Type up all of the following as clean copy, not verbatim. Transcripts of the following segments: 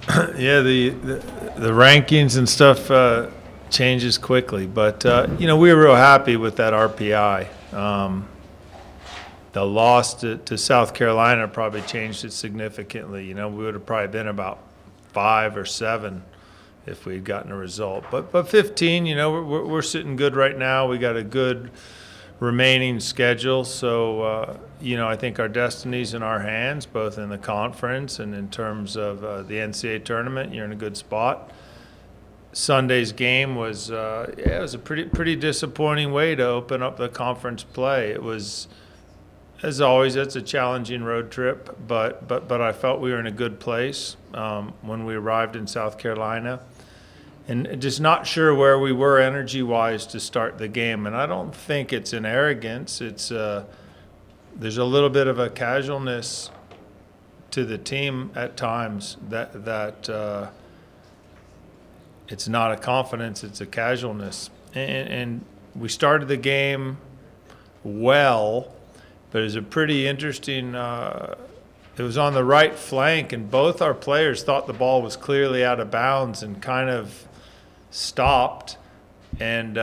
Yeah, the rankings and stuff changes quickly, but we were real happy with that RPI. The loss to South Carolina probably changed it significantly. We would have probably been about 5 or 7 if we'd gotten a result. But 15, we're sitting good right now. We got a good remaining schedule, so I think our destiny's in our hands, both in the conference and in terms of the NCAA tournament. You're in a good spot. Sunday's game was it was a pretty disappointing way to open up the conference play. It was, as always, it's a challenging road trip, but I felt we were in a good place when we arrived in South Carolina, and just not sure where we were energy-wise to start the game. And I don't think it's an arrogance. It's there's a little bit of a casualness to the team at times that it's not a confidence, it's a casualness. And we started the game well, but it was a pretty interesting it was on the right flank, and both our players thought the ball was clearly out of bounds and kind of stopped, and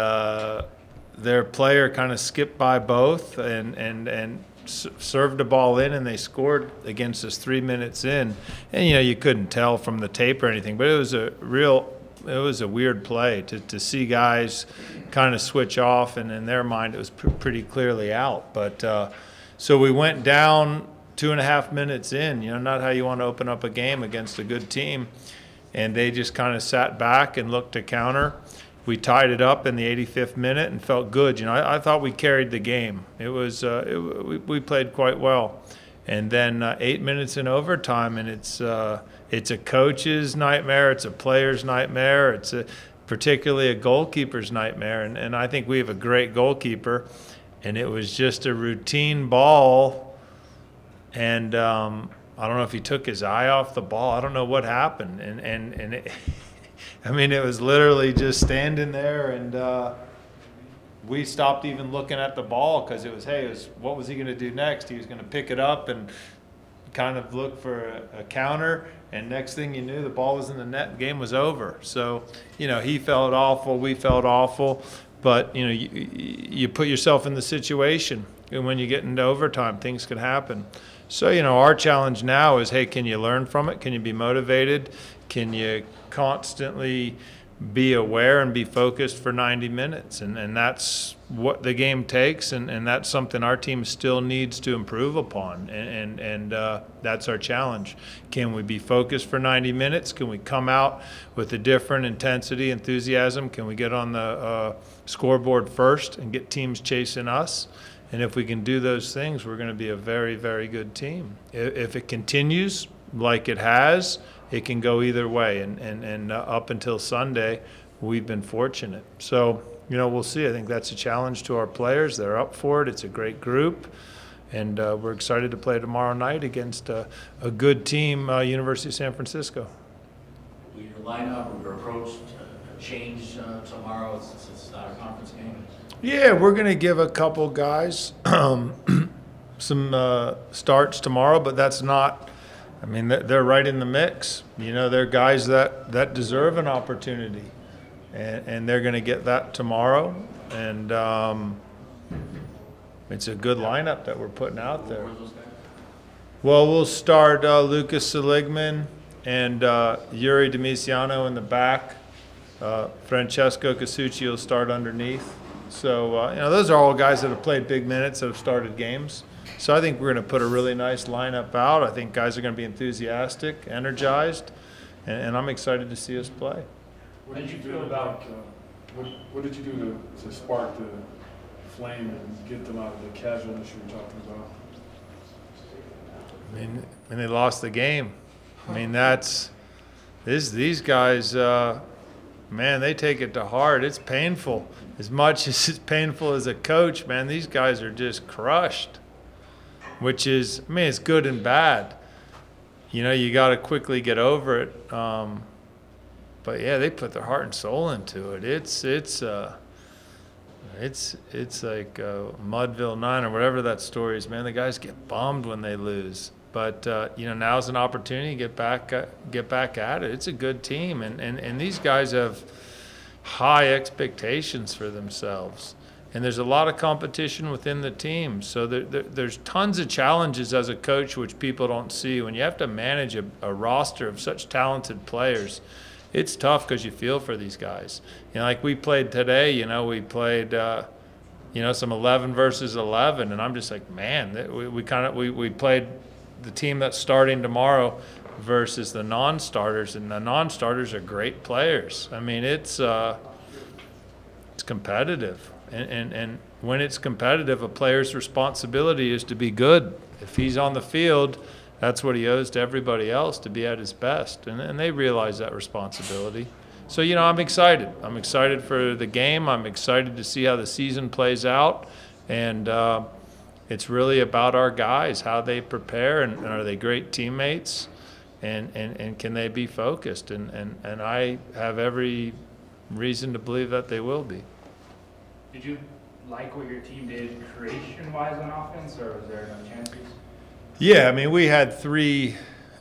their player kind of skipped by both and served the ball in, and they scored against us 3 minutes in. And you couldn't tell from the tape or anything, but it was a weird play to see guys kind of switch off, and in their mind it was pretty clearly out. But so we went down 2.5 minutes in, not how you want to open up a game against a good team. And they just kind of sat back and looked to counter. We tied it up in the 85th minute and felt good. I thought we carried the game. It was we played quite well. And then 8 minutes in overtime, and it's a coach's nightmare, it's a player's nightmare, it's particularly a goalkeeper's nightmare. And I think we have a great goalkeeper, and it was just a routine ball, and I don't know if he took his eye off the ball. I don't know what happened, and it, I mean, it was literally just standing there, and we stopped even looking at the ball because it was what was he going to do next? He was going to pick it up and kind of look for a counter, and next thing you knew, the ball was in the net. Game was over. So he felt awful, we felt awful, but you put yourself in the situation, and when you get into overtime, things can happen. So, our challenge now is, hey, can you learn from it? Can you be motivated? Can you constantly be aware and be focused for 90 minutes? And that's what the game takes, and that's something our team still needs to improve upon. And that's our challenge. Can we be focused for 90 minutes? Can we come out with a different intensity, enthusiasm? Can we get on the scoreboard first and get teams chasing us? And if we can do those things, we're going to be a very, very good team. If it continues like it has, it can go either way. And up until Sunday, we've been fortunate. So, we'll see. I think that's a challenge to our players. They're up for it. It's a great group. And we're excited to play tomorrow night against a good team, University of San Francisco. Will your lineup or your approach change tomorrow? It's not a conference game. Yeah, we're going to give a couple guys some starts tomorrow, but that's not – I mean, they're right in the mix. They're guys that deserve an opportunity, and they're going to get that tomorrow. And it's a good lineup that we're putting out there. Well, we'll start Lucas Seligman and Yuri Demisiano in the back. Francesco Casucci will start underneath. So, those are all guys that have played big minutes, that have started games. So I think we're going to put a really nice lineup out. I think guys are going to be enthusiastic, energized, and I'm excited to see us play. What did you feel about what did you do to spark the flame and get them out of the casualness you were talking about? I mean, when they lost the game, I mean, these guys, man, they take it to heart. It's painful. As much as it's painful as a coach, man, these guys are just crushed, which is, I mean, it's good and bad. You got to quickly get over it. But yeah, they put their heart and soul into it. It's like Mudville 9 or whatever that story is, man. The guys get bummed when they lose. But you know, now's an opportunity to get back at it. It's a good team, and these guys have high expectations for themselves. And there's a lot of competition within the team. So there's tons of challenges as a coach which people don't see. When you have to manage a roster of such talented players, it's tough because you feel for these guys. You know, like we played today, you know, we played you know, some 11 versus 11, and I'm just like, man, we played the team that's starting tomorrow versus the non-starters, and the non-starters are great players. I mean, it's competitive. And when it's competitive, a player's responsibility is to be good. If he's on the field, that's what he owes to everybody else, to be at his best. And they realize that responsibility. So, you know, I'm excited. I'm excited for the game. I'm excited to see how the season plays out. And it's really about our guys, how they prepare, and are they great teammates, and can they be focused. And I have every reason to believe that they will be. Did you like what your team did creation-wise on offense, or was there no chances? Yeah, I mean, we had 3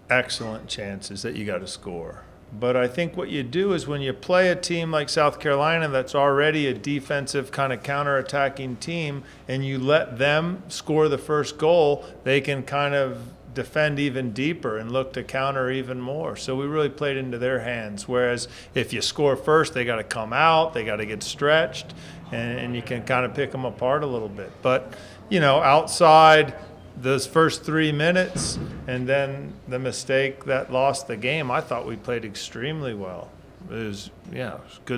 excellent chances that you got to score. But I think what you do is when you play a team like South Carolina that's already a defensive kind of counterattacking team, and you let them score the first goal, they can kind of defend even deeper and look to counter even more. So we really played into their hands. Whereas if you score first, they got to come out, they got to get stretched, and you can kind of pick them apart a little bit. But, you know, outside those first 3 minutes and then the mistake that lost the game, I thought we played extremely well. It was, yeah, it was good.